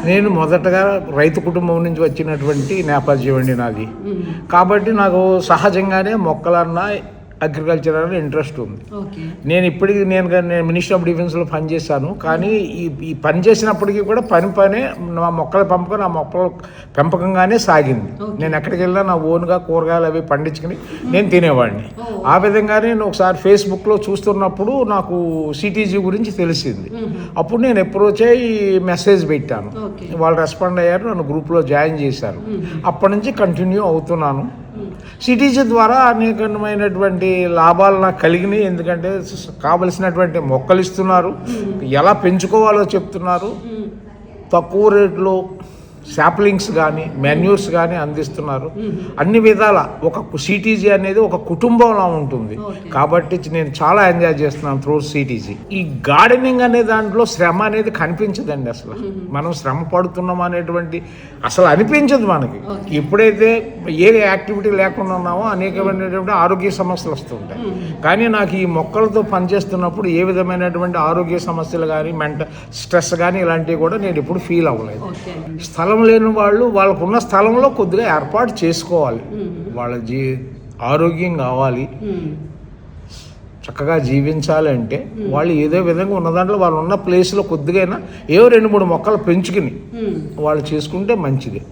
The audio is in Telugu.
నేను మొదటగా రైతు కుటుంబం నుంచి వచ్చినటువంటి నేపథ్యం అండి నాది. కాబట్టి నాకు సహజంగానే మొక్కలన్నా అగ్రికల్చర్ అన్న ఇంట్రెస్ట్ ఉంది. నేను ఇప్పటికీ నేను మినిస్టర్ ఆఫ్ డిఫెన్స్లో పనిచేశాను. కానీ ఈ పని చేసినప్పటికీ కూడా పనే నా మొక్కల పెంపకం నా మొక్కల పెంపకంగానే సాగింది. నేను ఎక్కడికి వెళ్ళినా నా ఓన్గా కూరగాయలు అవి పండించుకుని నేను తినేవాడిని. ఆ విధంగానే నేను ఒకసారి ఫేస్బుక్లో చూస్తున్నప్పుడు నాకు సిటీజీ గురించి తెలిసింది. అప్పుడు నేను అప్రోచ్ అయ్యి మెసేజ్ పెట్టాను. వాళ్ళు రెస్పాండ్ అయ్యారు, నన్ను గ్రూప్లో జాయిన్ చేశారు. అప్పటి నుంచి కంటిన్యూ అవుతున్నాను. సిటీజీ ద్వారా అనేకమైనటువంటి లాభాలు నాకు కలిగినాయి. ఎందుకంటే కావలసినటువంటి మొక్కలు ఇస్తున్నారు, ఎలా పెంచుకోవాలో చెప్తున్నారు, తక్కువ రేట్లో శాప్లింగ్స్ కానీ మాన్యూర్స్ కానీ అందిస్తున్నారు. అన్ని విధాల ఒక సిటీజీ అనేది ఒక కుటుంబంలా ఉంటుంది. కాబట్టి నేను చాలా ఎంజాయ్ చేస్తున్నాను త్రూ సిటీజీ. ఈ గార్డెనింగ్ అనే దాంట్లో శ్రమ అనేది కనిపించదండి. అసలు మనం శ్రమ పడుతున్నాం అనేటువంటి అసలు అనిపించదు మనకి. ఎప్పుడైతే ఏ యాక్టివిటీ లేకుండా ఉన్నామో అనేకమైనటువంటి ఆరోగ్య సమస్యలు వస్తుంటాయి. కానీ నాకు ఈ మొక్కలతో పనిచేస్తున్నప్పుడు ఏ విధమైనటువంటి ఆరోగ్య సమస్యలు కానీ స్ట్రెస్ కానీ ఇలాంటివి కూడా నేను ఎప్పుడు ఫీల్ అవ్వలేదు. స్థలం లేని వాళ్ళు వాళ్ళకున్న స్థలంలో కొద్దిగా ఏర్పాటు చేసుకోవాలి. వాళ్ళ ఆరోగ్యం కావాలి, చక్కగా జీవించాలి అంటే వాళ్ళు ఏదో విధంగా ఉన్న దాంట్లో వాళ్ళు ఉన్న ప్లేస్లో కొద్దిగా ఏవో 2-3 మొక్కలు పెంచుకుని వాళ్ళు చేసుకుంటే మంచిది.